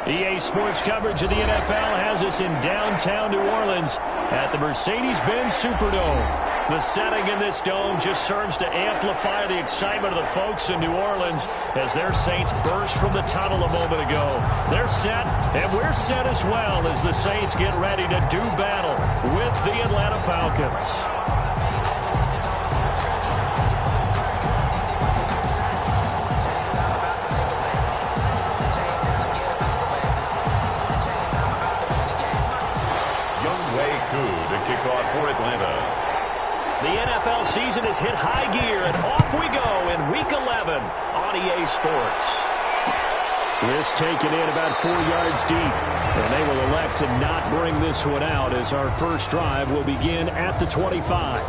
EA Sports coverage of the NFL has us in downtown New Orleans at the Mercedes-Benz Superdome. The setting in this dome just serves to amplify the excitement of the folks in New Orleans as their Saints burst from the tunnel a moment ago. They're set, and we're set as well as the Saints get ready to do battle with the Atlanta Falcons. For Atlanta. The NFL season has hit high gear, and off we go in Week 11 on EA Sports. This taken in about 4 yards deep, and they will elect to not bring this one out as our first drive will begin at the 25.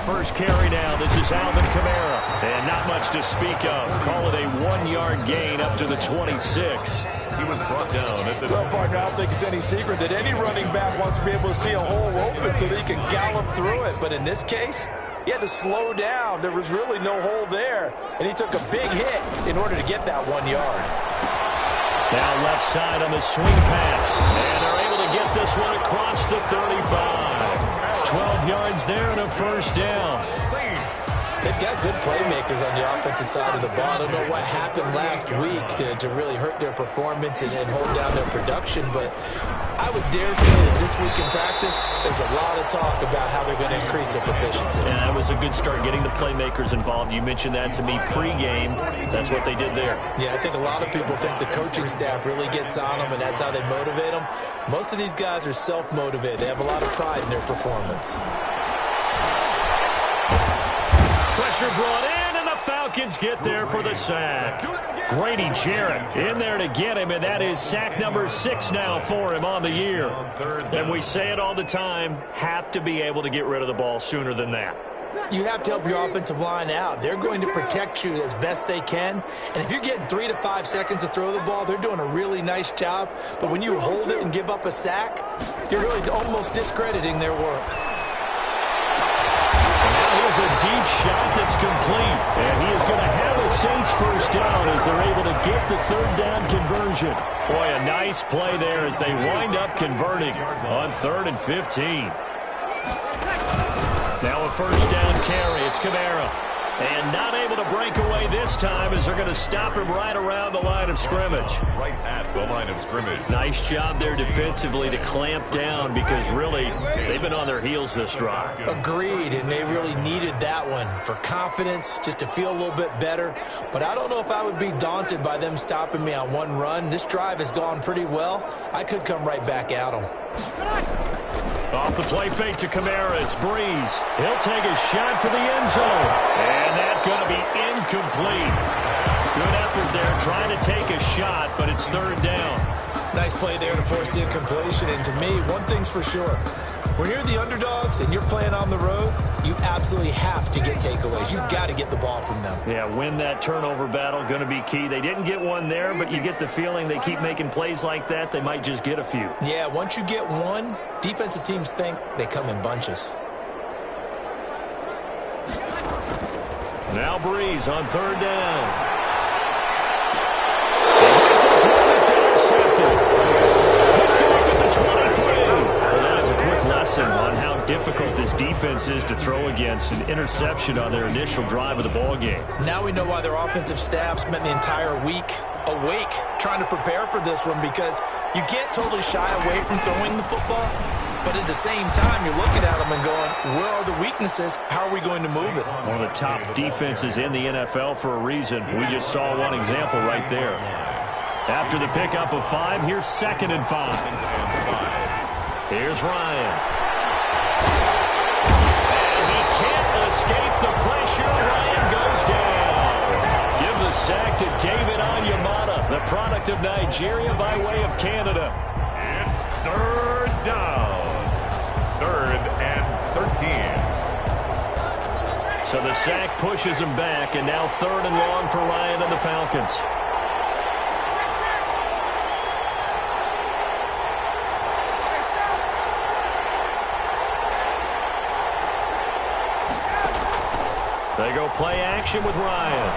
First carry now. This is Alvin Kamara. And not much to speak of. Call it a 1-yard gain up to the 26. He was brought down at the... Well, partner, I don't think it's any secret that any running back wants to be able to see a hole open so that he can gallop through it. But in this case, he had to slow down. There was really no hole there. And he took a big hit in order to get that 1 yard. Now left side on the swing pass. And they're able to get this one across the 35. 12 yards there and a first down. They've got good playmakers on the offensive side of the ball. I don't know what happened last week to really hurt their performance and hold down their production, but I would dare say that this week in practice, there's a lot of talk about how they're going to increase their proficiency. Yeah, that was a good start, getting the playmakers involved. You mentioned that to me pregame. That's what they did there. Yeah, I think a lot of people think the coaching staff really gets on them, and that's how they motivate them. Most of these guys are self-motivated. They have a lot of pride in their performance. Pressure brought in, and the Falcons get there for the sack. Grady Jarrett in there to get him, and that is sack number 6 now for him on the year. And we say it all the time, have to be able to get rid of the ball sooner than that. You have to help your offensive line out. They're going to protect you as best they can. And if you're getting 3 to 5 seconds to throw the ball, they're doing a really nice job. But when you hold it and give up a sack, you're really almost discrediting their work. Here's a deep shot that's complete. And he is going to have the Saints first down as they're able to get the third down conversion. Boy, a nice play there as they wind up converting on 3rd and 15. Now a first down carry. It's Kamara. And not able to break away this time as they're going to stop him right around the line of scrimmage. Right at the line of scrimmage. Nice job there defensively to clamp down because really they've been on their heels this drive. Agreed, and they really needed that one for confidence, just to feel a little bit better. But I don't know if I would be daunted by them stopping me on one run. This drive has gone pretty well. I could come right back at them. Off the play fake to Kamara, it's Breeze. He'll take a shot for the end zone. And that's going to be incomplete. Good effort there, trying to take a shot, but it's 3rd down. Nice play there to force the incompletion. And to me, one thing's for sure. When you're the underdogs and you're playing on the road, you absolutely have to get takeaways. You've got to get the ball from them. Yeah, win that turnover battle, going to be key. They didn't get one there, but you get the feeling they keep making plays like that, they might just get a few. Yeah, once you get one, defensive teams think they come in bunches. Now Breeze on 3rd down. It's intercepted. Picked off at the 23. Well, that is a quick lesson on how difficult this defense is to throw against. An interception on their initial drive of the ball game. Now we know why their offensive staff spent the entire week awake trying to prepare for this one, because you can't totally shy away from throwing the football. But at the same time, you're looking at them and going, where are the weaknesses? How are we going to move it? One of the top defenses in the NFL for a reason. We just saw one example right there. After the pickup of 5, here's 2nd and 5. Here's Ryan. And he can't escape the pressure. Ryan goes down. Give the sack to David Onyemata, the product of Nigeria by way of Canada. It's 3rd down. 3rd and 13. So the sack pushes him back, and now 3rd and long for Ryan and the Falcons. They go play action with Ryan.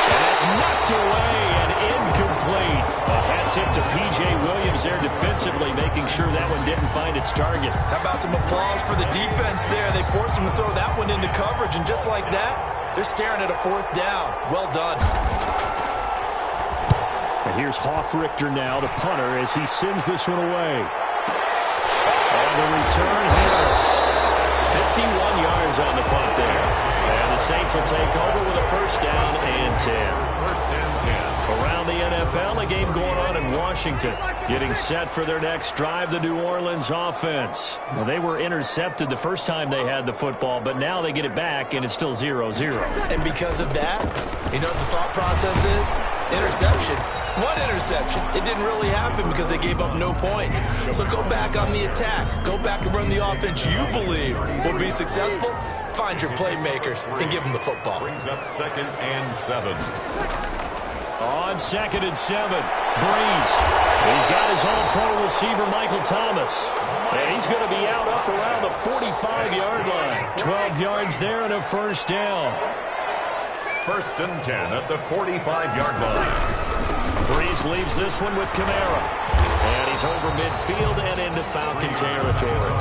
And that's knocked away and incomplete. A hat tip to P.J. Williams there defensively, making sure that one didn't find its target. How about some applause for the defense there? They forced him to throw that one into coverage, and just like that, they're staring at a 4th down. Well done. And here's Hoff-Richter now, the punter, as he sends this one away. And the return hits. 51 yards on the punt there. And the Saints will take over with a 1st down and 10. 1st and 10. Around the NFL, a game going on in Washington. Getting set for their next drive, the New Orleans offense. Well, they were intercepted the first time they had the football, but now they get it back, and it's still 0-0. And because of that, you know what the thought process is? Interception. What interception? It didn't really happen because they gave up no points. So go back on the attack. Go back and run the offense you believe will be successful. Find your playmakers and give them the football. Brings up 2nd and 7. On 2nd and 7, Breeze. He's got his all-pro receiver, Michael Thomas. And he's going to be out up around the 45-yard line. 12 yards there and a 1st down. 1st and 10 at the 45-yard line. Breeze leaves this one with Kamara. And he's over midfield and into Falcon territory.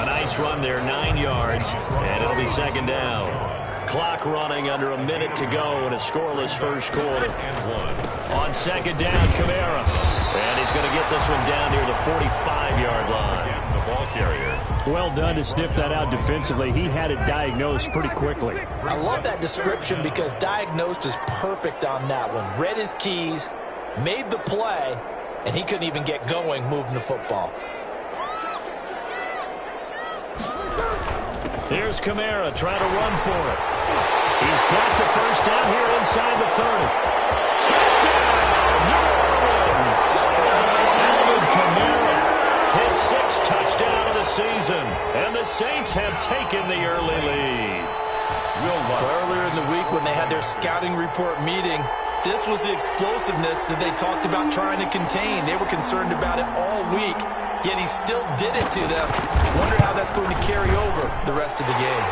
A nice run there, 9 yards, and it'll be 2nd down. Clock running under a minute to go in a scoreless first quarter. On 2nd down, Kamara. And he's going to get this one down near the 45-yard line. The ball carrier. Well done to sniff that out defensively. He had it diagnosed pretty quickly. I love that description because diagnosed is perfect on that one. Read his keys, made the play, and he couldn't even get going moving the football. Here's Kamara trying to run for it. He's got the 1st down here inside the 30. Touchdown, New Orleans! Alvin Kamara, his 6th touchdown of the season. And the Saints have taken the early lead. Earlier in the week when they had their scouting report meeting, this was the explosiveness that they talked about trying to contain. They were concerned about it all week, yet he still did it to them. Wonder how that's going to carry over the rest of the game.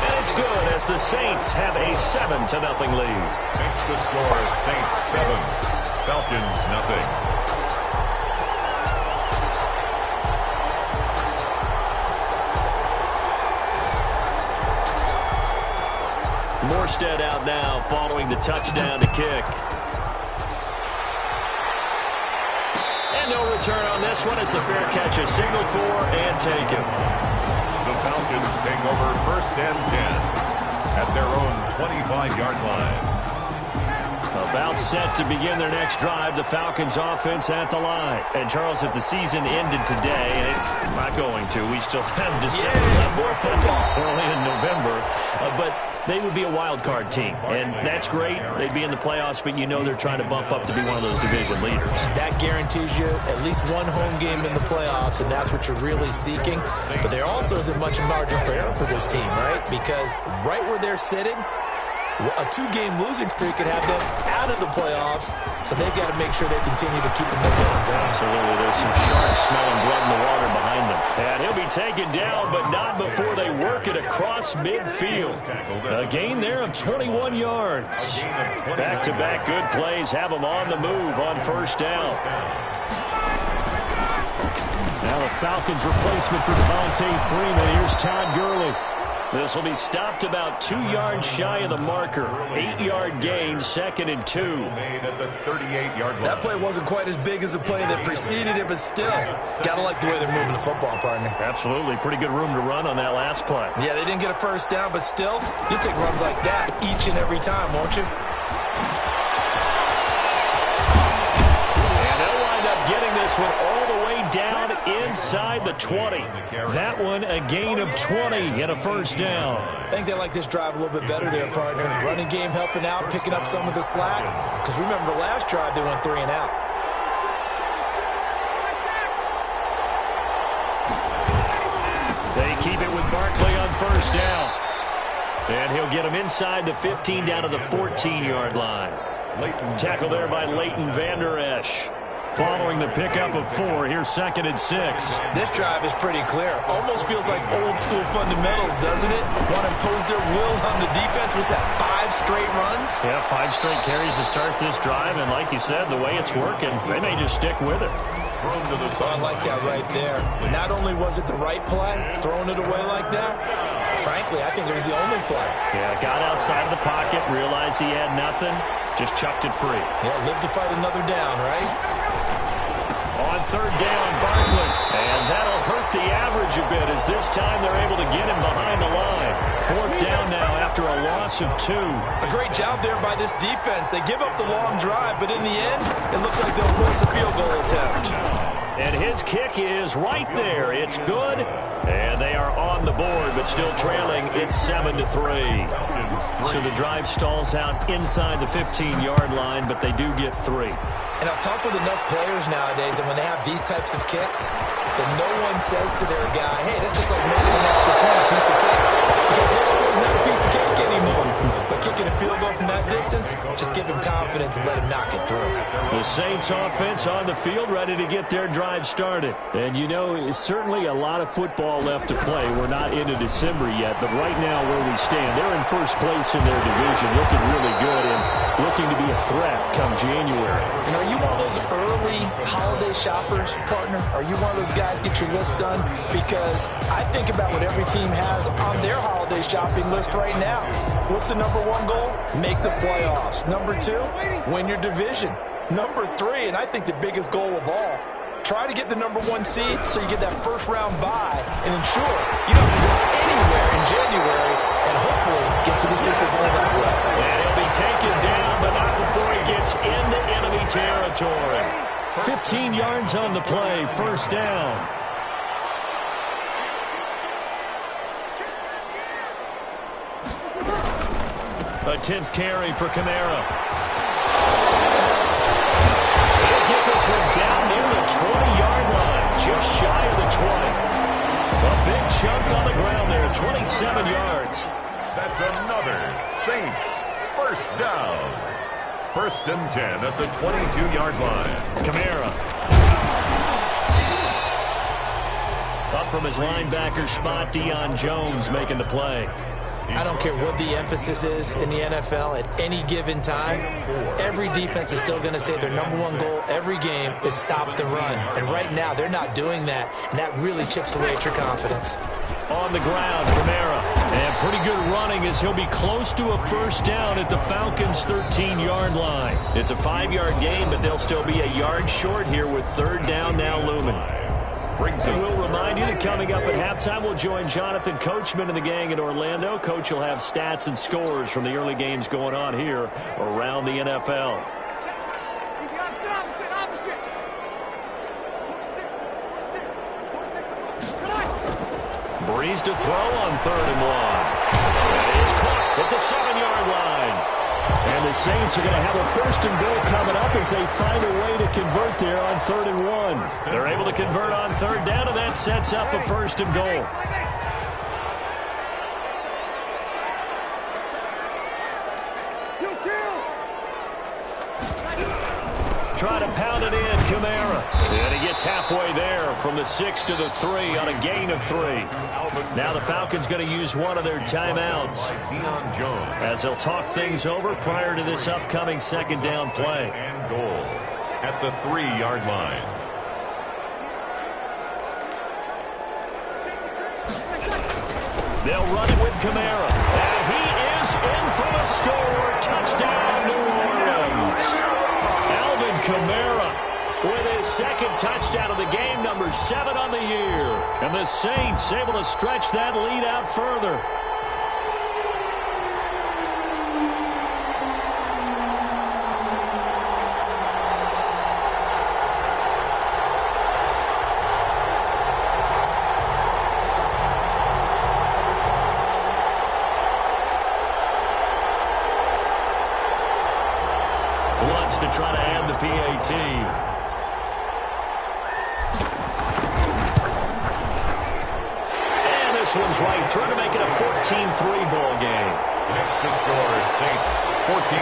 And it's good as the Saints have a 7-0 lead. Makes the score Saints 7, Falcons 0. Morstead out now following the touchdown to kick. And no return on this one. It's a fair catch, a signal for and taken. The Falcons take over 1st and 10 at their own 25-yard line. About set to begin their next drive, the Falcons offense at the line. And Charles, if the season ended today, and it's not going to, we still have December left, early in November, but they would be a wild card team, and that's great. They'd be in the playoffs, but you know they're trying to bump up to be one of those division leaders. That guarantees you at least one home game in the playoffs, and that's what you're really seeking. But there also isn't much margin for error for this team, right? Because right where they're sitting, a 2-game losing streak could have them out of the playoffs, so they've got to make sure they continue to keep them momentum going. Absolutely. There's some sharks smelling blood in the water behind them. And he'll be taken down, but not before they work it across midfield. A gain there of 21 yards. Back-to-back good plays have them on the move on 1st down. Now the Falcons replacement for Devontae Freeman. Here's Todd Gurley. This will be stopped about 2 yards shy of the marker. 8-yard gain, 2nd and 2. Made at the 38-yard line. That play wasn't quite as big as the play that preceded it, but still, got to like the way they're moving the football, partner. Absolutely. Pretty good room to run on that last play. Yeah, they didn't get a 1st down, but still, you'll take runs like that each and every time, won't you? And they'll wind up getting this one all the way down inside the 20. That one a gain of 20 and a 1st down. I think they like this drive a little bit better there, partner. Running game helping out, picking up some of the slack. Because remember, the last drive they went 3 and out. They keep it with Barkley on 1st down. And he'll get him inside the 15 down to the 14-yard line. Tackle there by Leighton Vander Esch. following the pickup of 4. Here's 2nd and 6. This drive is pretty clear. Almost feels like old school fundamentals, doesn't it? Want to impose their will on the defense. Was that 5 straight runs? Yeah, 5 straight carries to start this drive, and like you said, the way it's working, they may just stick with it. So I like that right there. Not only was it the right play, throwing it away like that, frankly, I think it was the only play. Yeah, got outside of the pocket, realized he had nothing, just chucked it free. Yeah, live to fight another down, right? On 3rd down, Barkley. And that'll hurt the average a bit as this time they're able to get him behind the line. 4th down now after a loss of 2. A great job there by this defense. They give up the long drive, but in the end, it looks like they'll force a field goal attempt. And his kick is right there. It's good. And they are on the board, but still trailing. It's 7-3. So the drive stalls out inside the 15-yard line, but they do get 3. And I've talked with enough players nowadays, and when they have these types of kicks, then no one says to their guy, hey, that's just like making an extra point, a piece of cake. Because the extra point is not a piece of cake anymore. But kicking a field goal from that distance, just give him confidence and let him knock it through. The Saints offense on the field, ready to get their drive started. And you know, it's certainly a lot of football left to play. We're not into December yet, but right now where we stand, they're in first place in their division, looking really good and looking to be a threat come January. And are you one of those early holiday shoppers, partner? Are you one of those guys get your list done? Because I think about what every team has on their holiday shopping list right now. What's the number 1 goal? Make the playoffs. Number 2, win your division. Number 3, and I think the biggest goal of all, try to get the number 1 seed so you get that first-round bye and ensure you don't have to go anywhere in January and hopefully get to the Super Bowl that way. And he'll be taken down, but not before he gets into enemy territory. 15 yards on the play, 1st down. A 10th carry for Kamara. He'll get this one down near the 20-yard line, just shy of the 20. A big chunk on the ground there, 27 yards. That's another Saints 1st down. 1st and 10 at the 22-yard line. Kamara. Up from his linebacker spot, Deion Jones making the play. I don't care what the emphasis is in the NFL at any given time. Every defense is still going to say their number 1 goal every game is stop the run. And right now, they're not doing that, and that really chips away at your confidence. On the ground, Kamara. And pretty good running as he'll be close to a 1st down at the Falcons' 13-yard line. It's a 5-yard gain, but they'll still be a yard short here with 3rd down now looming. And we'll remind you that coming up at halftime, we'll join Jonathan Coachman and the gang in Orlando. Coach will have stats and scores from the early games going on here around the NFL. Breeze to throw on 3rd and 1. And it's caught at the 7-yard line. And the Saints are going to have a 1st and goal coming up as they find a way to convert there on 3rd and 1. They're able to convert on 3rd down, and that sets up a 1st and goal. Try to pound it in, Kamara. And he gets halfway there from the 6 to the 3 on a gain of 3. Now the Falcons going to use one of their timeouts as they'll talk things over prior to this upcoming 2nd down play. And goal at the 3-yard line. They'll run it with Kamara. And he is in for the score. Touchdown, New Orleans. Alvin Kamara with his 2nd touchdown of the game, number 7 on the year. And the Saints able to stretch that lead out further. Wants to try to add the PAT. And this one's right through to make it a 14-3 ball game. Next to score, Saints 14.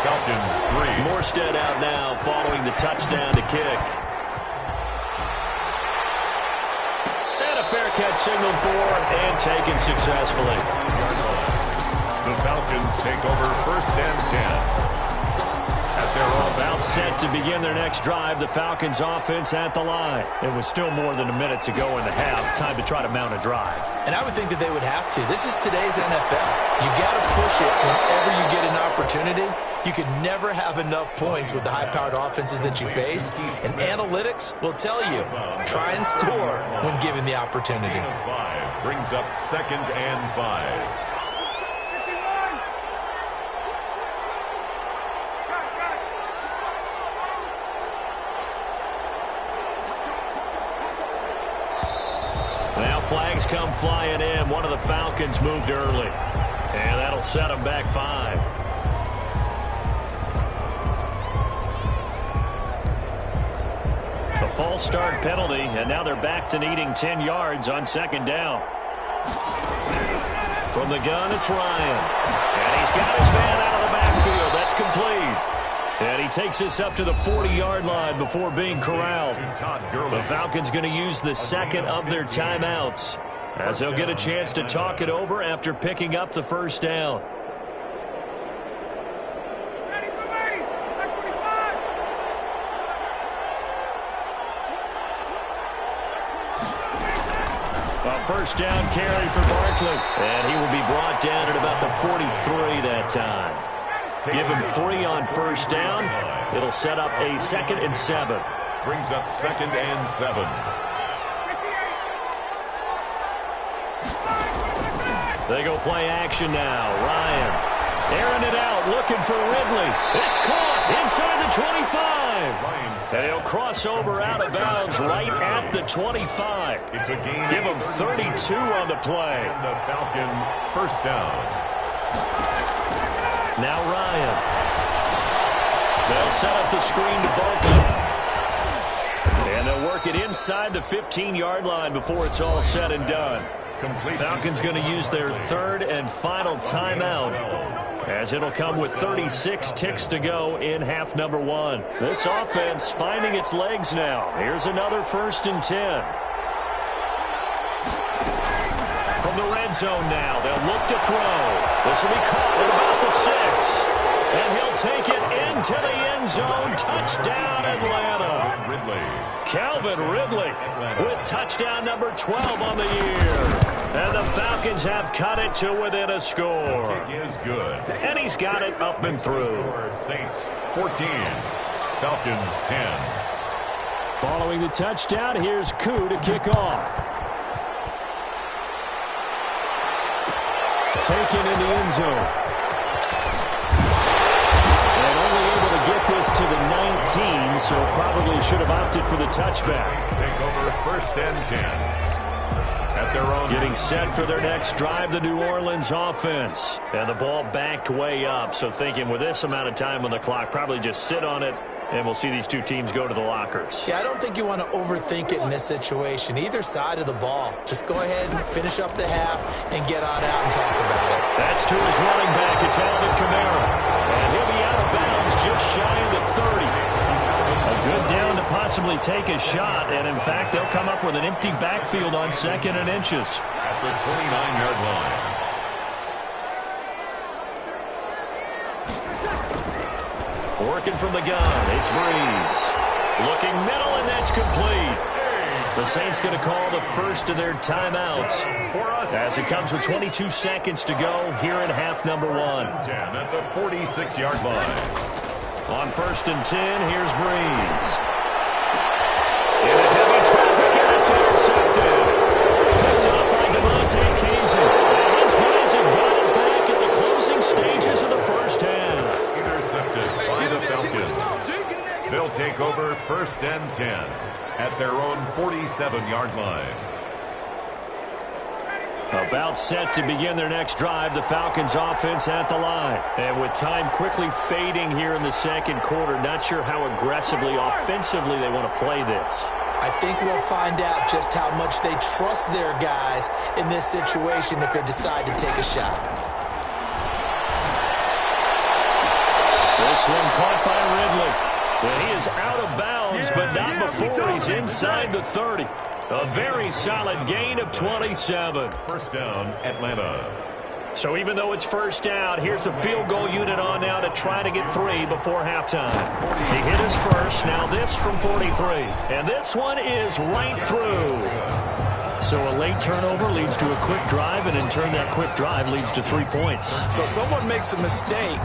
Falcons 3. Morstead out now following the touchdown to kick. And a fair catch signaled for and taken successfully. The Falcons take over 1st and 10. At their own. About set to begin their next drive, the Falcons offense at the line. It was still more than a minute to go in the half. Time to try to mount a drive. And I would think that they would have to. This is today's NFL. You got to push it whenever you get an opportunity. You can never have enough points with the high-powered offenses that you face. And analytics will tell you, try and score when given the opportunity. 5 brings up 2nd and 5. Now flags come flying in. One of the Falcons moved early. And that'll set them back 5. A false start penalty, and now they're back to needing 10 yards on 2nd down. From the gun, it's Ryan. And he's got his man out of the backfield. That's complete. And he takes this up to the 40-yard line before being corralled. The Falcons going to use the 2nd of their timeouts, as they'll get a chance to talk it over after picking up the 1st down. A 1st down carry for Barkley. And he will be brought down at about the 43 that time. Give him 3 on 1st down. It'll set up a 2nd and 7. Brings up 2nd and 7. They go play action now. Ryan airing it out, looking for Ridley. It's caught inside the 25. And he'll cross over out of bounds right at the 25. It's a gain. Give him 32 on the play. And the Falcon 1st down. Now Ryan. They'll set up the screen to Barkley. And they'll work it inside the 15-yard line before it's all said and done. Falcons going to use their 3rd and final timeout, as it'll come with 36 ticks to go in half number 1. This offense finding its legs now. Here's another 1st and 10. From the red zone now, they'll look to throw. This will be caught at about the 6. And he'll take it into the end zone. Touchdown, Atlanta. Calvin Ridley with touchdown number 12 on the year. And the Falcons have cut it to within a score. It is good. And he's got it up and through. Saints 14. Falcons 10. Following the touchdown, here's Koo to kick off. Taken in the end zone. And only able to get this to the 19, so probably should have opted for the touchback. Take over 1st and 10. At their own. Getting set for their next drive, the New Orleans offense. And the ball backed way up, so thinking with this amount of time on the clock, probably just sit on it, and we'll see these two teams go to the lockers. Yeah, I don't think you want to overthink it in this situation. Either side of the ball. Just go ahead and finish up the half and get on out and talk about it. That's to his running back. It's Alvin Kamara. And he'll be out of bounds just shy of the 30. A good down to possibly take a shot. And, in fact, they'll come up with an empty backfield on 2nd and inches. At the 29-yard line. Working from the gun, it's Breeze. Looking middle, and that's complete. The Saints going to call the 1st of their timeouts, as it comes with 22 seconds to go here in half number 1. 10 at the 46-yard line. On 1st and 10, here's Breeze. Into heavy traffic, and it's intercepted. Picked up by Devontae Kazee. And his guys have got it back at the closing stages of the 1st half. Intercepted by the Falcons. They'll take over 1st and 10 at their own 47-yard line. About set to begin their next drive, the Falcons offense at the line. And with time quickly fading here in the 2nd quarter, not sure how aggressively, offensively they want to play this. I think we'll find out just how much they trust their guys in this situation if they decide to take a shot. This This one caught by Ridley. And he is out of bounds, but not before he's inside the 30. A very solid gain of 27. First down, Atlanta. So even though it's first down, here's the field goal unit on now to try to get 3 before halftime. He hit his first. Now this from 43. And this one is right through. So a late turnover leads to a quick drive, and in turn that quick drive leads to 3 points. So someone makes a mistake,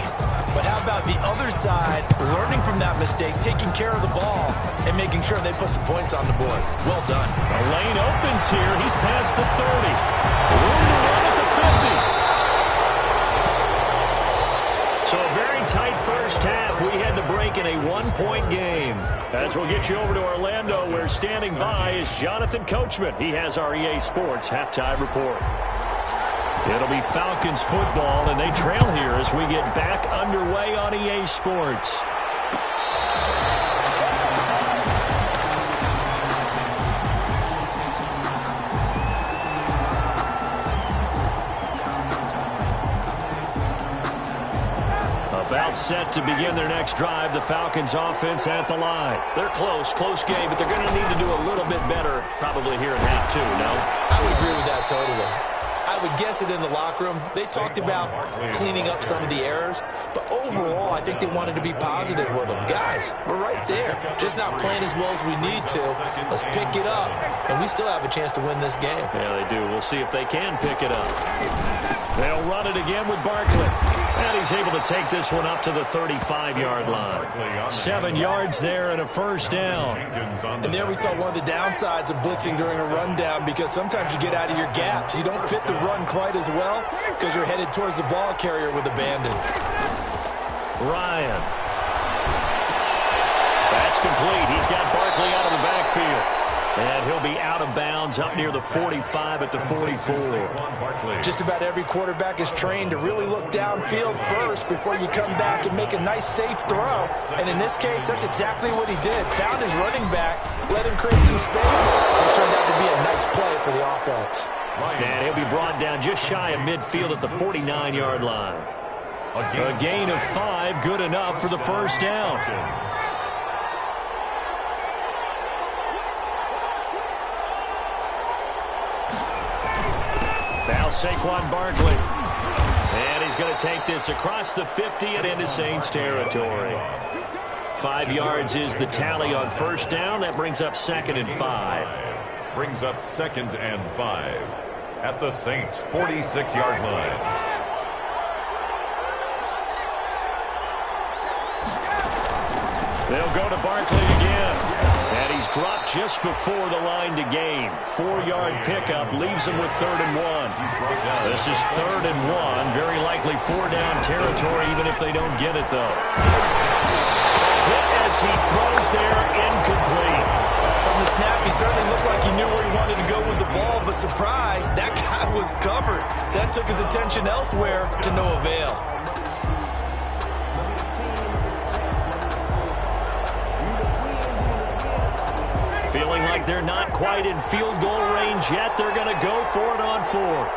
but how about the other side learning from that mistake, taking care of the ball, and making sure they put some points on the board? Well done. A lane opens here. He's past the 30. Room to run at the 50. So a very tight first half. We had to break in a 1-point game. As we'll get you over to Orlando, where standing by is Jonathan Coachman. He has our EA Sports halftime report. It'll be Falcons football, and they trail here as we get back underway on EA Sports. About set to begin their next drive, the Falcons offense at the line. They're close game, but they're going to need to do a little bit better probably here in half two, no? I would agree with that totally. I would guess it in the locker room. They talked about cleaning up some of the errors, but overall, I think they wanted to be positive with them. Guys, we're right there. Just not playing as well as we need to. Let's pick it up, and we still have a chance to win this game. Yeah, they do. We'll see if they can pick it up. They'll run it again with Barkley. And he's able to take this one up to the 35-yard line. 7 yards there and a first down. And there we saw one of the downsides of blitzing during a rundown, because sometimes you get out of your gaps. You don't fit the run quite as well because you're headed towards the ball carrier with abandon. Ryan. That's complete. He's got Barkley out of the backfield. And he'll be out of bounds up near the 45 at the 44. Just about every quarterback is trained to really look downfield first before you come back and make a nice, safe throw. And in this case, that's exactly what he did. Found his running back, let him create some space, and it turned out to be a nice play for the offense. And he'll be brought down just shy of midfield at the 49-yard line. A gain of 5, good enough for the first down. Now Saquon Barkley. And he's going to take this across the 50 and into Saints territory. 5 yards is the tally on first down. That brings up 2nd and 5. Brings up 2nd and 5 at the Saints' 46-yard line. They'll go to Barkley again. And he's dropped just before the line to gain. 4-yard pickup leaves him with 3rd and 1. This is 3rd and 1. Very likely 4-down territory, even if they don't get it, though. Hit as he throws there, incomplete. From the snap, he certainly looked like he knew where he wanted to go with the ball, but surprise, that guy was covered. So that took his attention elsewhere to no avail. Feeling like they're not quite in field goal range yet. They're going to go for it on 4th.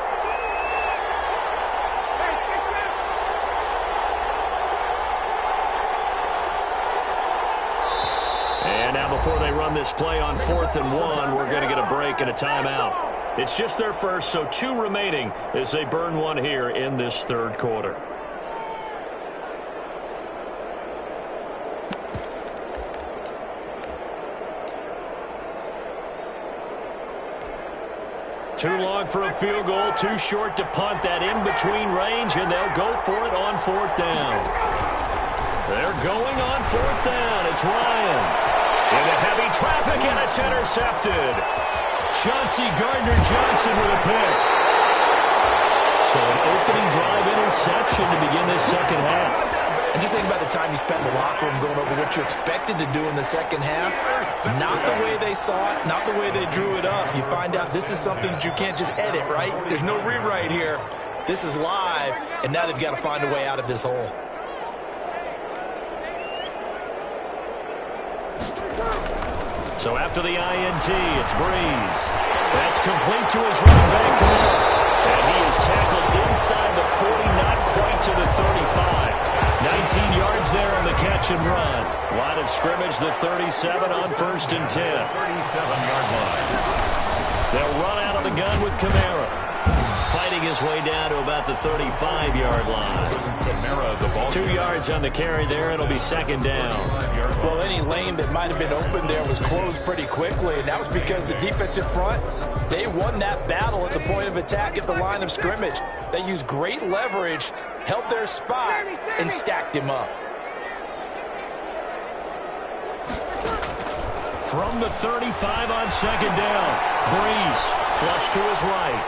And now before they run this play on 4th and 1, we're going to get a break and a timeout. It's just their first, so 2 remaining as they burn one here in this 3rd quarter. Too long for a field goal, too short to punt. That in-between range, and they'll go for it on 4th down. They're going on 4th down. It's Ryan. Into heavy traffic, and it's intercepted. Chauncey Gardner-Johnson with a pick. So an opening drive interception to begin this second half. And just think about the time you spent in the locker room going over what you expected to do in the second half. Not the way they saw it, not the way they drew it up. You find out this is something that you can't just edit, right? There's no rewrite here. This is live, and now they've got to find a way out of this hole. So after the INT, it's Breeze. That's complete to his running back, Camara. And he is tackled inside the 40, not quite to the 35. 19 yards there on the catch and run. Line of scrimmage, the 37 on 1st and 10. 37-yard line. They'll run out of the gun with Kamara. Fighting his way down to about the 35-yard line. Kamara, the ball 2 yards on the carry there. It'll be 2nd down. Well, any lane that might have been open there was closed pretty quickly, and that was because the defensive front, they won that battle at the point of attack at the line of scrimmage. They used great leverage, held their spot, and stacked him up. From the 35 on 2nd down, Breeze flush to his right.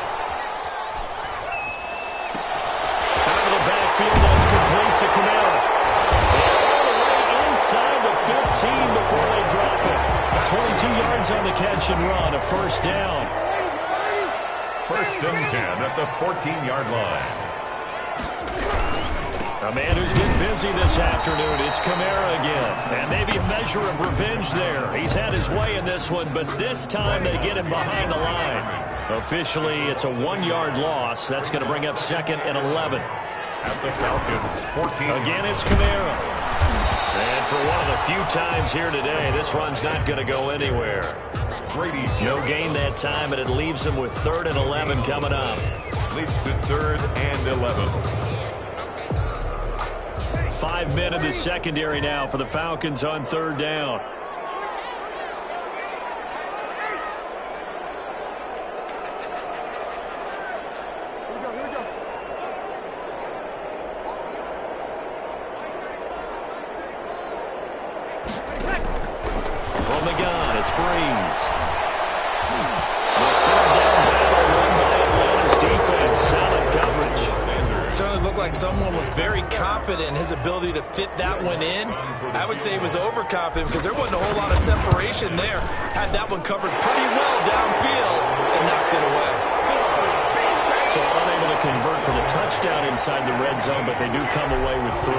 Out of the backfield, that's complete to Kamara. All the way inside the 15 before they drop it. 22 yards on the catch and run, a 1st down. 1st and 10 at the 14-yard line. A man who's been busy this afternoon, it's Kamara again. And maybe a measure of revenge there. He's had his way in this one, but this time they get him behind the line. Officially, it's a 1-yard loss. That's going to bring up 2nd and 11. At the Falcons, 14. Again, it's Kamara. And for one of the few times here today, this run's not going to go anywhere. Brady No gain that time, and it leaves him with 3rd and 11 coming up. leads to 3rd and 11. 5 men in the secondary now for the Falcons on 3rd down. From the gun, it's Breeze. The 3rd down battle won by Atlanta's defense. Solid coverage. Certainly looked like someone was very confident in his ability to fit that one in. I would say he was overconfident because there wasn't a whole lot of separation there. Had that one covered pretty well downfield and knocked it away. So unable to convert for the touchdown inside the red zone, but they do come away with 3.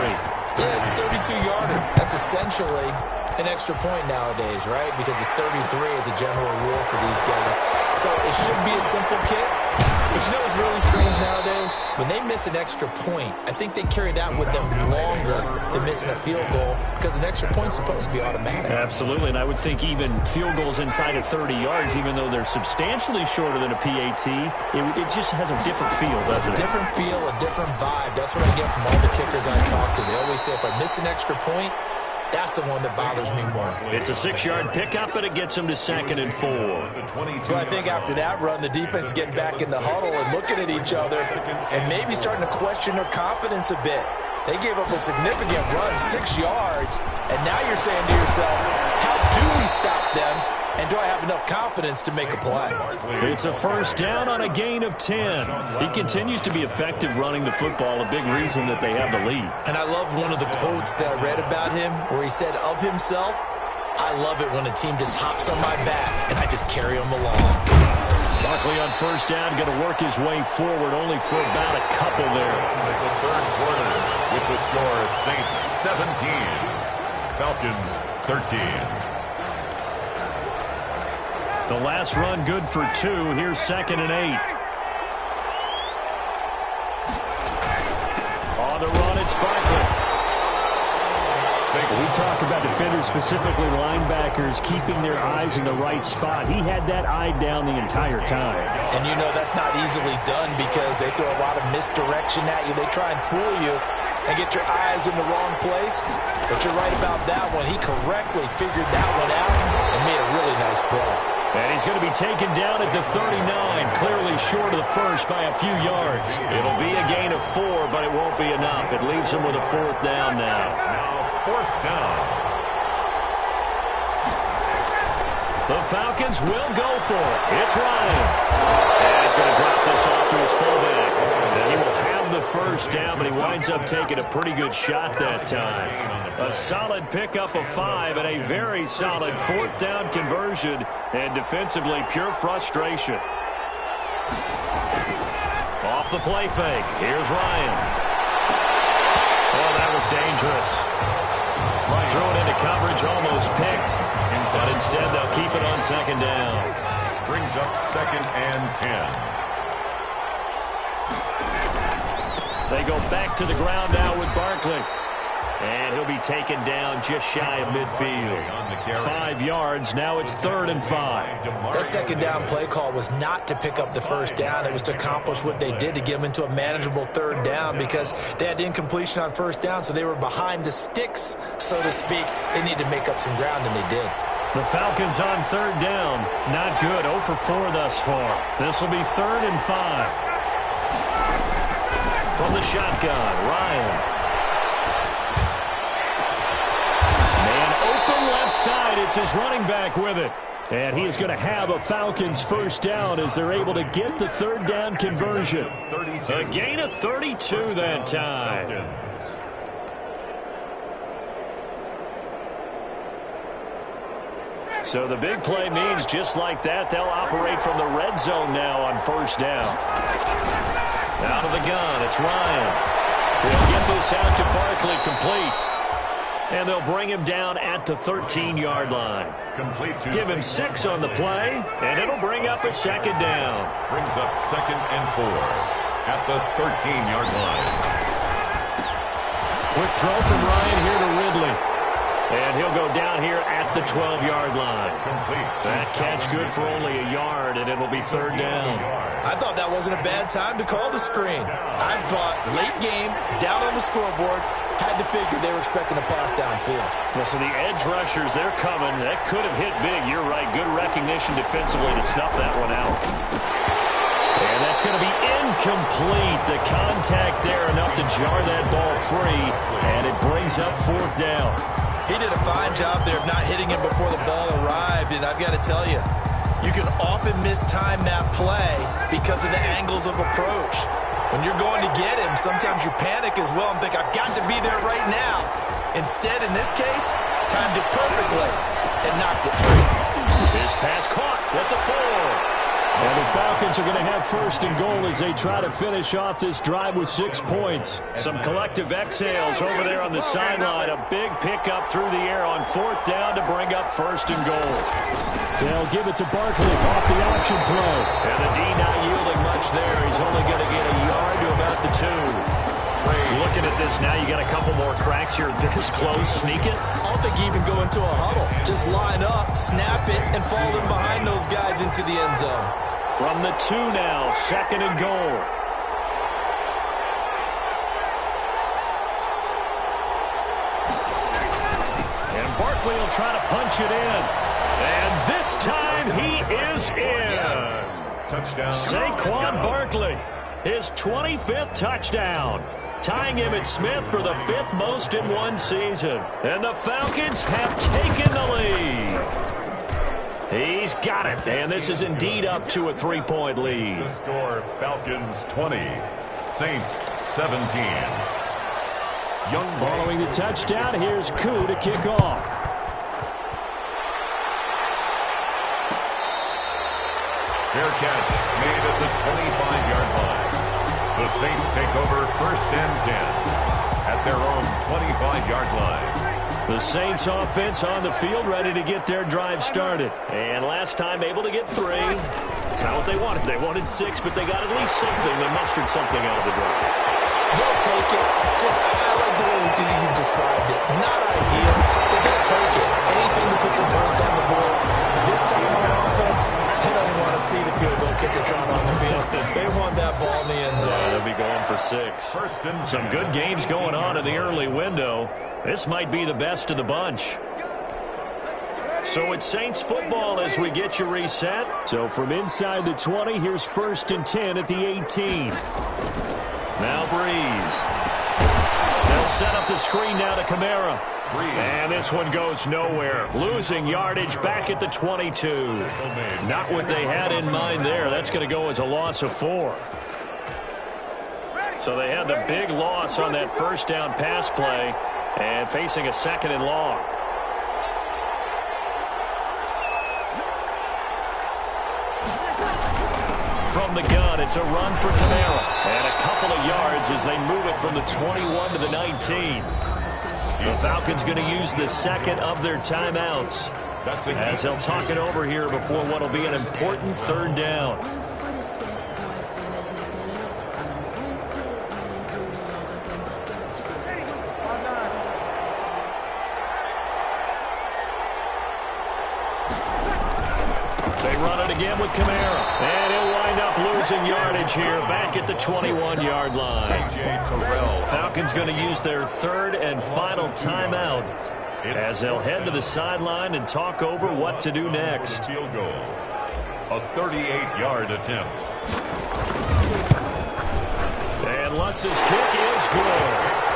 Yeah, it's a 32-yarder. That's essentially an extra point nowadays, right? Because it's 33 as a general rule for these guys. So it should be a simple kick. But you know what's really strange nowadays? When they miss an extra point, I think they carry that with them longer than missing a field goal because an extra point's supposed to be automatic. Absolutely, and I would think even field goals inside of 30 yards, even though they're substantially shorter than a PAT, it just has a different feel, doesn't it? A different feel, a different vibe. That's what I get from all the kickers I talk to. They always say if I miss an extra point, that's the one that bothers me more. It's a 6-yard pickup, but it gets them to 2nd and 4. Well, I think after that run, the defense is getting back in the huddle and looking at each other and maybe starting to question their confidence a bit. They gave up a significant run, 6 yards, and now you're saying to yourself, how do we stop them, and do I have enough confidence to make a play? It's a 1st down on a gain of 10. He continues to be effective running the football, a big reason that they have the lead. And I love one of the quotes that I read about him where he said of himself, I love it when a team just hops on my back and I just carry them along. Barkley on 1st down, going to work his way forward only for about a couple there. The 3rd quarter with the score, Saints 17, Falcons 13. The last run good for 2. Here's 2nd and 8. On the run, it's Barkley. We talk about defenders, specifically linebackers, keeping their eyes in the right spot. He had that eye down the entire time. And you know that's not easily done because they throw a lot of misdirection at you. They try and fool you and get your eyes in the wrong place. But you're right about that one. He correctly figured that one out and made a really nice play. And he's going to be taken down at the 39, clearly short of the first by a few yards. It'll be a gain of 4, but it won't be enough. It leaves him with a 4th down now. Now 4th down. The Falcons will go for it. It's Ryan. And he's going to drop this off to his fullback. And he will have the 1st down, but he winds up taking a pretty good shot that time. A solid pickup of 5 and a very solid 4th down conversion. And defensively, pure frustration. Off the play fake. Here's Ryan. Oh, that was dangerous. Threw it into coverage, almost picked. But instead, they'll keep it on 2nd down. Brings up 2nd and 10. They go back to the ground now with Barkley. And he'll be taken down just shy of midfield. 5 yards. Now it's 3rd and 5. That second down play call was not to pick up the first down. It was to accomplish what they did, to get them into a manageable 3rd down, because they had incompletion on first down, so they were behind the sticks, so to speak. They needed to make up some ground, and they did. The Falcons on 3rd down. Not good. 0 for 4 thus far. This will be 3rd and 5. From the shotgun, Ryan. Side, it's his running back with it. And he is going to have a Falcons first down as they're able to get the 3rd down conversion. A gain of 32 that time. So the big play means just like that, they'll operate from the red zone now on first down. Out of the gun, it's Ryan. He'll get this out to Barkley, complete. And they'll bring him down at the 13-yard line. Give him 6 on the play, and it'll bring up a 2nd down. Brings up 2nd and 4 at the 13-yard line. Quick throw from Ryan here to Ridley. And he'll go down here at the 12-yard line. That catch good for only a yard, and it'll be 3rd down. I thought that wasn't a bad time to call the screen. I thought late game, down on the scoreboard, had to figure they were expecting a pass downfield. Well, so the edge rushers, they're coming. That could have hit big. You're right. Good recognition defensively to snuff that one out. And that's going to be incomplete. The contact there enough to jar that ball free, and it brings up 4th down. He did a fine job there of not hitting him before the ball arrived, and I've got to tell you, you can often mistime that play because of the angles of approach. When you're going to get him, sometimes you panic as well and think, I've got to be there right now. Instead, in this case, timed it perfectly and knocked it free. This pass caught at the 4. And the Falcons are going to have 1st and goal as they try to finish off this drive with 6 points. Some collective exhales over there on the sideline. A big pickup through the air on 4th down to bring up 1st and goal. They'll give it to Barkley off the option play. And the D not yielding much there. He's only going to get a yard to about the 2. Looking at this now, you got a couple more cracks here this close. Sneak it. I don't think you even go into a huddle. Just line up, snap it, and fall in behind those guys into the end zone. From the 2 now, 2nd and goal. And Barkley will try to punch it in. And this time he is in. Yes. Touchdown. Saquon Barkley, his 25th touchdown, tying Emmitt Smith for the 5th most in one season. And the Falcons have taken the lead. He's got it, and this is indeed up to a 3-point lead. The score, Falcons 20, Saints 17. Following the touchdown, here's Koo to kick off. Fair catch made at the 25-yard line. The Saints take over 1st and 10 at their own 25-yard line. The Saints offense on the field, ready to get their drive started. And last time able to get 3. That's not what they wanted. They wanted 6, but they got at least something. They mustered something out of the drive. They'll take it. Just, I like the way you described it. Not ideal, but they'll take it. Anything to put some points on the board. But this time on offense, they don't want to see the field goal kicker trying on the field. They want that ball in the end zone. They'll be going for 6. Some good games going on in the early window. This might be the best of the bunch. So it's Saints football as we get you reset. So from inside the 20, here's 1st and 10 at the 18. Now Breeze. They'll set up the screen now to Kamara. And this one goes nowhere. Losing yardage back at the 22. Not what they had in mind there. That's going to go as a loss of 4. So they had the big loss on that 1st down pass play and facing a 2nd and long. From the gun, it's a run for Kamara. And a couple of yards as they move it from the 21 to the 19. The Falcons going to use the 2nd of their timeouts as they'll talk it over here before what will be an important 3rd down. run it again with Kamara. And he'll wind up losing yardage here back at the 21-yard line. Falcons going to use their third and final timeout as they'll head to the sideline and talk over what to do next. Field goal. A 38-yard attempt. And Lutz's kick is good.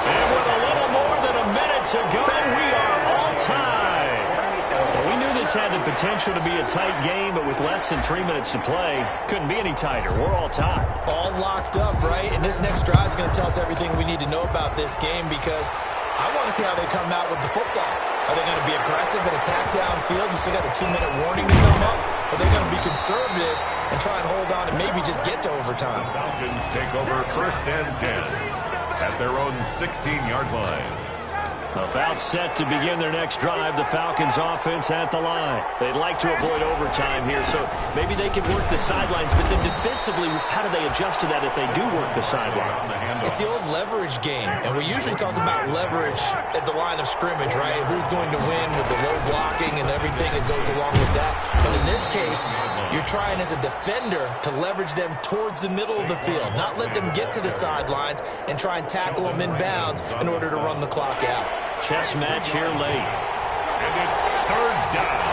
And with a little more than a minute to go, we are all tied. Well, we knew this had the potential to be a tight game, but with less than 3 minutes to play, couldn't be any tighter. We're all tied. All locked up, right? And this next drive is going to tell us everything we need to know about this game, because I want to see how they come out with the football. Are they going to be aggressive and attack downfield? You still got the 2-minute warning to come up? Are they going to be conservative and try and hold on and maybe just get to overtime? Falcons take over first and 10 at their own 16-yard line. About set to begin their next drive, the Falcons offense at the line. They'd like to avoid overtime here, so maybe they can work the sidelines, but then defensively, how do they adjust to that if they do work the sideline? It's the old leverage game, and we usually talk about leverage at the line of scrimmage, right? Who's going to win with the low blocking and everything that goes along with that. But in this case, you're trying as a defender to leverage them towards the middle of the field, not let them get to the sidelines and try and tackle them in bounds in order to run the clock out. Chess match here late. And it's third down.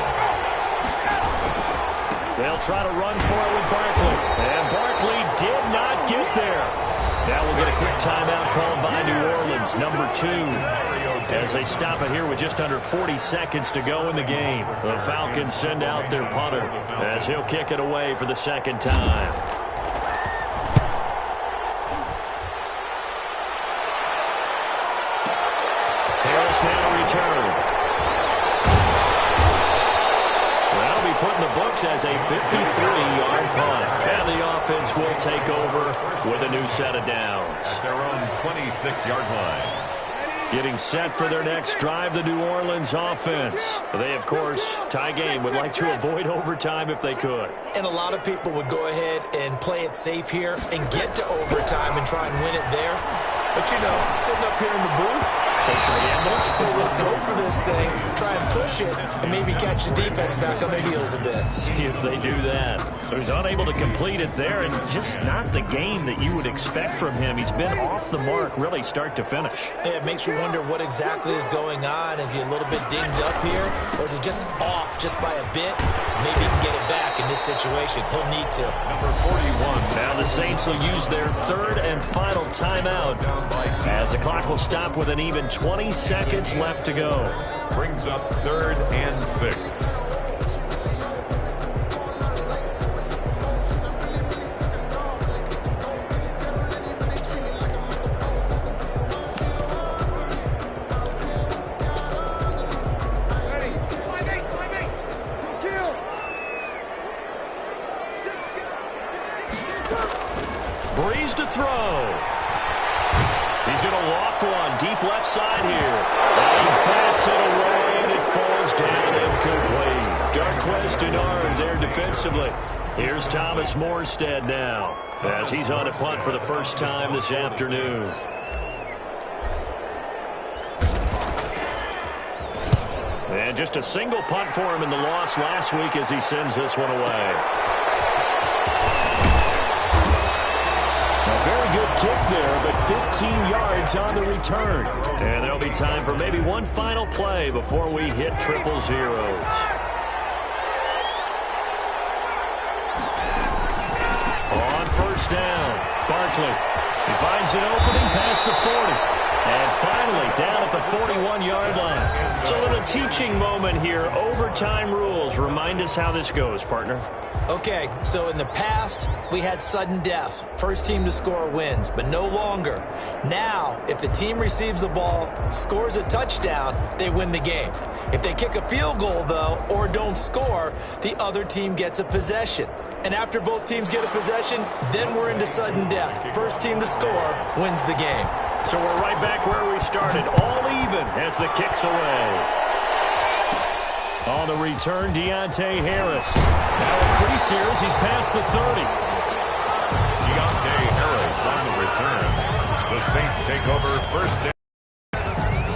They'll try to run for it with Barkley. And Barkley did not get there. Now we'll get a quick timeout called by New Orleans, number 2. As they stop it here with just under 40 seconds to go in the game. The Falcons send out their punter as he'll kick it away for the second time. Now return. That'll be put in the books as a 53-yard punt. And the offense will take over with a new set of downs. At their own 26-yard line. Getting set for their next drive, the New Orleans offense. They, of course, tie game, would like to avoid overtime if they could. And a lot of people would go ahead and play it safe here and get to overtime and try and win it there. But, you know, sitting up here in the booth, take some gambles. Say, let's go for this thing, try and push it, and maybe catch the defense back on their heels a bit. See if they do that. So he's unable to complete it there, and just not the game that you would expect from him. He's been off the mark, really, start to finish. Yeah, it makes you wonder what exactly is going on. Is he a little bit dinged up here, or is it just off just by a bit? Maybe he can get it back in this situation. He'll need to. Number 41. Now the Saints will use their third and final timeout as the clock will stop with an even 20 seconds left to go. Brings up third and 6. Breeze to throw. He's going to loft one deep left side here. And he bats it away, and it falls down incomplete. Darquez Denard there defensively. Here's Thomas Morstead now as he's on a punt for the first time this afternoon. And just a single punt for him in the loss last week as he sends this one away. A very good kick there, but 15 yards on the return. And there'll be time for maybe one final play before we hit triple zeros. On first down, Barkley. He finds an opening past the 40. And finally, down at the 41-yard line. It's a little teaching moment here. Overtime rules. Remind us how this goes, partner. Okay, so in the past, we had sudden death. First team to score wins, but no longer. Now, if the team receives the ball, scores a touchdown, they win the game. If they kick a field goal, though, or don't score, the other team gets a possession. And after both teams get a possession, then we're into sudden death. First team to score wins the game. So we're right back where we started, all even as the kick's away. On the return, Deontay Harris. Now a crease here as he's past the 30. Deontay Harris on the return. The Saints take over first down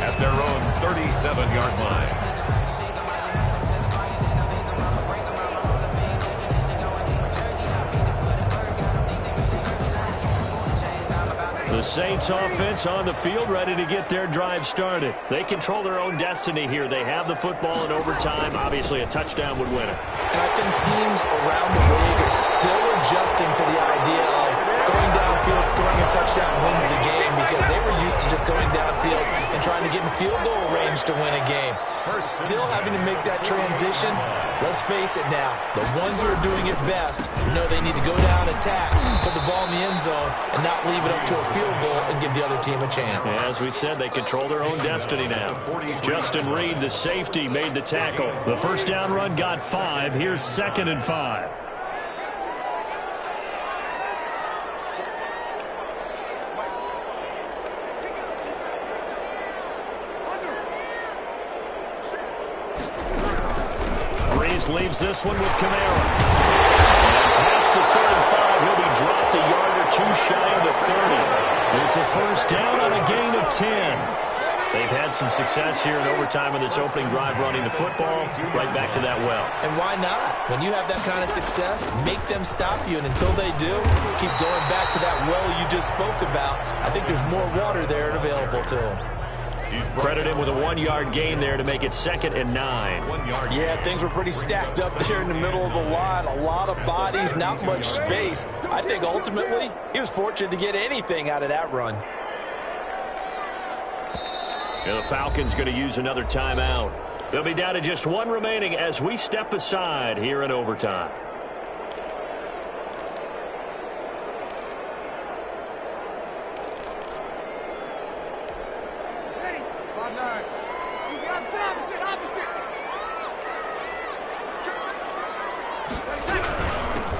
at their own 37-yard line. Saints offense on the field, ready to get their drive started. They control their own destiny here. They have the football in overtime. Obviously, a touchdown would win it. And I think teams around the league are still adjusting to the idea of going downfield, scoring a touchdown wins the game, because they were used to just going downfield and trying to get in field goal range to win a game. Still having to make that transition. Let's face it now, the ones who are doing it best know they need to go down, attack, put the ball in the end zone, and not leave it up to a field goal and give the other team a chance. As we said, they control their own destiny now. Justin Reed, the safety, made the tackle. The first down run got 5. Here's 2nd and 5. Breeze leaves this one with Kamara. And past the 35, he'll be dropped a yard or 2 shy of the 30. It's a first down on a gain of 10. They've had some success here in overtime in this opening drive running the football right back to that well. And why not? When you have that kind of success, make them stop you. And until they do, keep going back to that well you just spoke about. I think there's more water there available to them. Credited with a 1-yard gain there to make it 2nd and 9. Yeah, things were pretty stacked up there in the middle of the line. A lot of bodies, not much space. I think ultimately he was fortunate to get anything out of that run. And the Falcons going to use another timeout. They'll be down to just 1 remaining as we step aside here in overtime.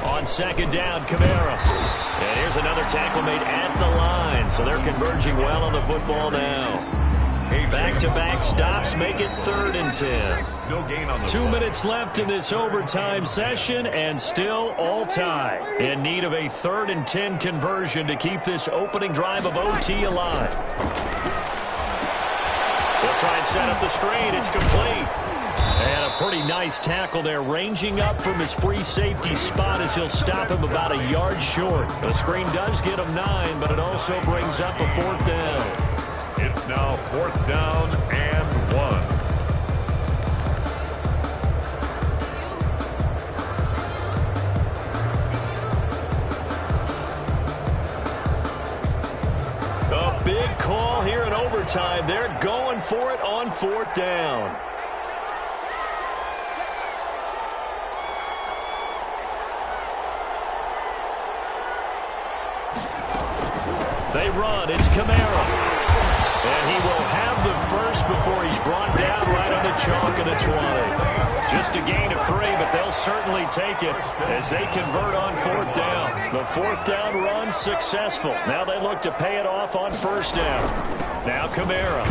On 2nd down, Kamara. And here's another tackle made at the line. So they're converging well on the football now. Back-to-back stops make it 3rd and 10. 2 minutes left in this overtime session, and still all tie. In need of a 3rd and 10 conversion to keep this opening drive of OT alive. They'll try and set up the screen. It's complete. And a pretty nice tackle there, ranging up from his free safety spot as he'll stop him about a yard short. The screen does get him 9, but it also brings up a 4th down. It's now 4th down and 1. A big call here in overtime. They're going for it on 4th down. They run. It's Kamara. And he will have the first before he's brought down right on the chalk of the 20. Just a gain of 3, but they'll certainly take it as they convert on 4th down. The 4th down run successful. Now they look to pay it off on 1st down. Now Kamara.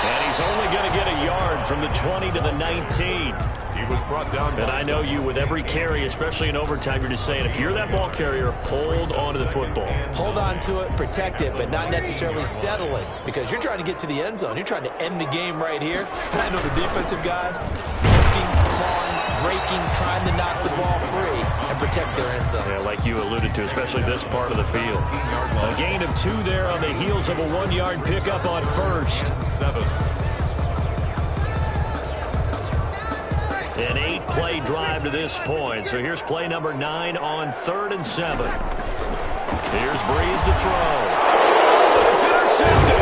And he's only going to get a yard from the 20 to the 19. He was brought down. And I know you, with every carry, especially in overtime, you're just saying, if you're that ball carrier, hold on to the football. Hold on to it, protect it, but not necessarily settling, because you're trying to get to the end zone. You're trying to end the game right here. And I know the defensive guys looking, clawing, breaking, trying to knock the ball free and protect their end zone. Yeah, like you alluded to, especially this part of the field. A gain of 2 there on the heels of a 1-yard pickup on 1st. 7. An 8-play drive to this point. So here's play number 9 on 3rd and 7. Here's Breeze to throw. It's intercepted.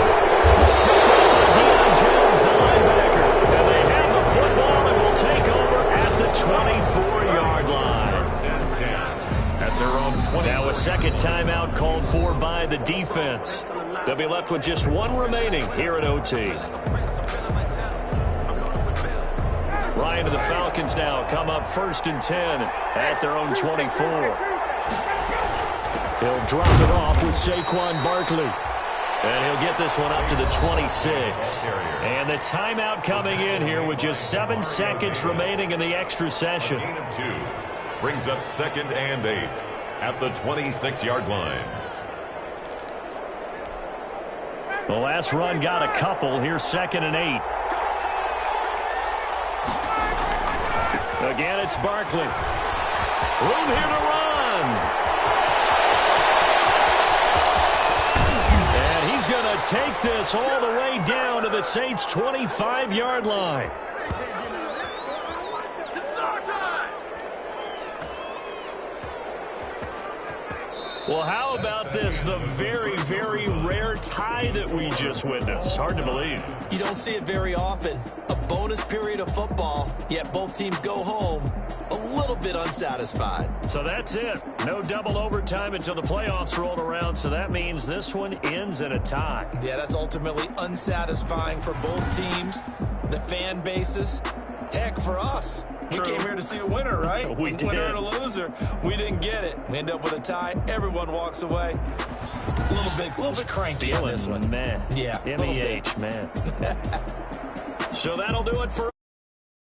Picked up by Deion Jones, the linebacker. And they have the football and will take over at the 24-yard line. At their own 20. Now a second timeout called for by the defense. They'll be left with just 1 remaining here at OT. Ryan and the Falcons now come up 1st and 10 at their own 24. He'll drop it off with Saquon Barkley. And he'll get this one up to the 26. And the timeout coming in here with just 7 seconds remaining in the extra session. Gain of 2. Brings up 2nd and 8 at the 26-yard line. The last run got a couple. Here's 2nd and 8. Again, it's Barkley. Room here to run. going to take this all the way down to the Saints' 25-yard line. Well, how about this? The very, very rare tie that we just witnessed. Hard to believe. You don't see it very often. A bonus period of football, yet both teams go home a little bit unsatisfied. So that's it. No double overtime until the playoffs rolled around, so that means this one ends in a tie. Yeah, that's ultimately unsatisfying for both teams, the fan bases. Heck, for us. True. We came here to see a winner, right? We did. Winner and a loser. We didn't get it. We end up with a tie. Everyone walks away. A little bit cranky on this one. Man. Yeah. MEH, man. So that'll do it for